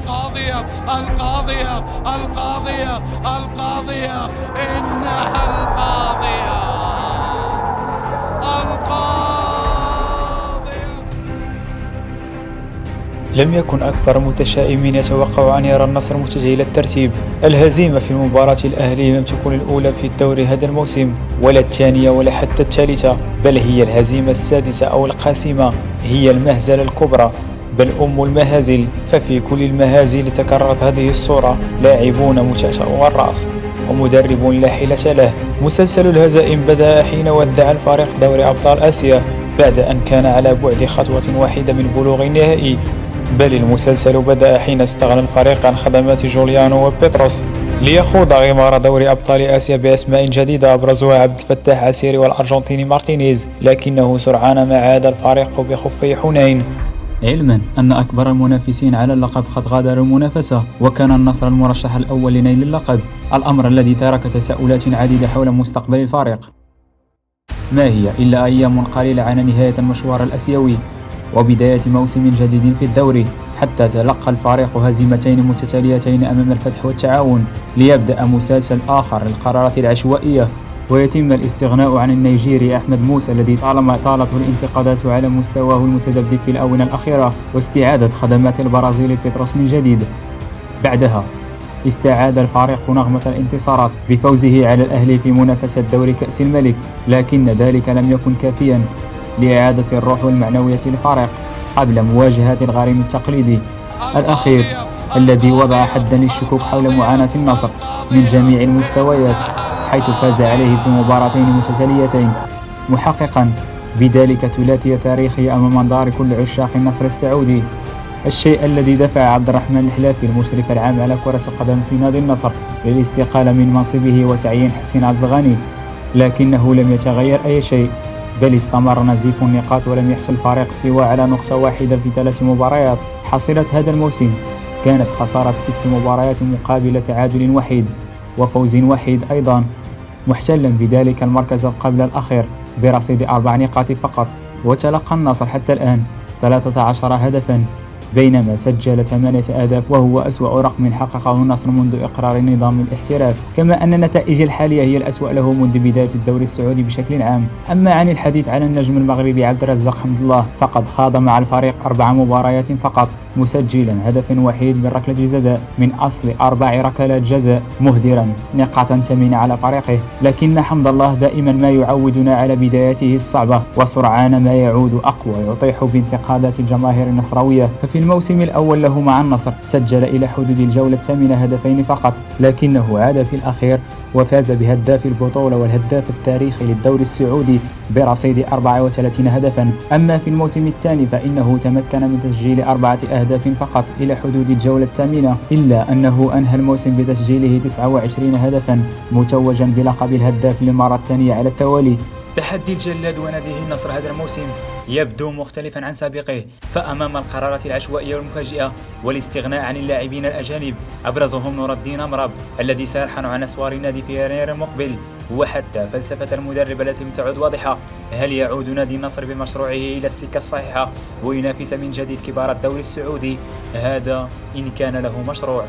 القاضية القاضية القاضية القاضية، إنها القاضية القاضية. لم يكن أكبر متشائمين يتوقع أن يرى النصر متجه إلى الترتيب. الهزيمة في المباراة الأهلية لم تكن الأولى في الدوري هذا الموسم، ولا الثانية ولا حتى الثالثة، بل هي الهزيمة السادسة أو القاسمة، هي المهزلة الكبرى، بل أم المهازل. ففي كل المهازل تكررت هذه الصورة: لاعبون متأتأ الرأس ومدرب لا حيلة له. مسلسل الهزائم بدأ حين ودع الفريق دوري أبطال آسيا بعد أن كان على بعد خطوة واحدة من بلوغ النهائي، بل المسلسل بدأ حين استغنى الفريق عن خدمات جوليانو وبيتروس ليخوض غمار دوري أبطال آسيا بأسماء جديدة أبرزها عبد الفتاح عسيري والأرجنتيني مارتينيز، لكنه سرعان ما عاد الفريق بخفي حنين، علما أن أكبر المنافسين على اللقب قد غادروا المنافسة، وكان النصر المرشح الأول لنيل اللقب، الأمر الذي ترك تساؤلات عديدة حول مستقبل الفريق. ما هي إلا أيام قليلة عن نهاية المشوار الآسيوي وبداية موسم جديد في الدوري، حتى تلقى الفريق هزيمتين متتاليتين أمام الفتح والتعاون، ليبدأ مسلسل آخر للقرارات العشوائية ويتم الاستغناء عن النيجيري أحمد موسى الذي طالما طالته الانتقادات على مستواه المتذبذب في الآونة الأخيرة، واستعادة خدمات البرازيلي بيتروس من جديد. بعدها استعاد الفريق نغمة الانتصارات بفوزه على الأهلي في منافسة دوري كأس الملك، لكن ذلك لم يكن كافيا لإعادة الروح والمعنوية للفريق قبل مواجهة الغريم التقليدي الأخير الذي وضع حدا للشكوك حول معاناة النصر من جميع المستويات، حيث فاز عليه في مباراتين متتاليتين، محققا بذلك ثلاثية تاريخية أمام أنظار كل عشاق النصر السعودي، الشيء الذي دفع عبد الرحمن الحلافي المشرف العام على كرة القدم في نادي النصر للاستقالة من منصبه وتعيين حسين عبد الغني، لكنه لم يتغير أي شيء، بل استمر نزيف النقاط ولم يحصل الفريق سوى على نقطة واحدة في 3 مباريات. حصيلة هذا الموسم كانت خسارة 6 مباريات مقابل تعادل وحيد وفوز وحيد أيضا، محتلا بذلك المركز قبل الأخير برصيد 4 نقاط فقط. وتلقى النصر حتى الآن 13 هدفا بينما سجل 8 أهداف، وهو أسوأ رقم حققه النصر منذ إقرار نظام الاحتراف، كما أن النتائج الحالية هي الأسوأ له منذ بداية الدوري السعودي بشكل عام. أما عن الحديث عن النجم المغربي عبد الرزاق حمد الله فقد خاض مع الفريق 4 مباريات فقط، مسجلا هدف وحيد من ركلة جزاء من أصل 4 ركلات جزاء، مهدرا نقاطا ثمينة على فريقه. لكن حمد الله دائما ما يعودنا على بداياته الصعبة، وسرعان ما يعود أقوى يطيح بانتقادات الجماهير النصراوية. ففي الموسم الأول له مع النصر سجل إلى حدود الجولة 8 هدفين فقط، لكنه عاد في الأخير وفاز بهداف البطولة والهداف التاريخي للدوري السعودي برصيد 34 هدفا. أما في الموسم الثاني فإنه تمكن من تسجيل 4 أهداف فقط إلى حدود الجولة 8، إلا أنه أنهى الموسم بتسجيله 29 هدفا، متوجا بلقب الهداف للمرة الثانية على التوالي. تحدي الجلاد وناديه النصر هذا الموسم يبدو مختلفا عن سابقه، فأمام القرارات العشوائية والمفاجئة والاستغناء عن اللاعبين الأجانب أبرزهم نور الدين أمراب الذي سيرحل عن أسوار النادي في يناير المقبل، وحتى فلسفة المدرب التي لم تعد واضحة. هل يعود نادي النصر بمشروعه إلى السكة الصحيحة وينافس من جديد كبار الدوري السعودي؟ هذا إن كان له مشروع.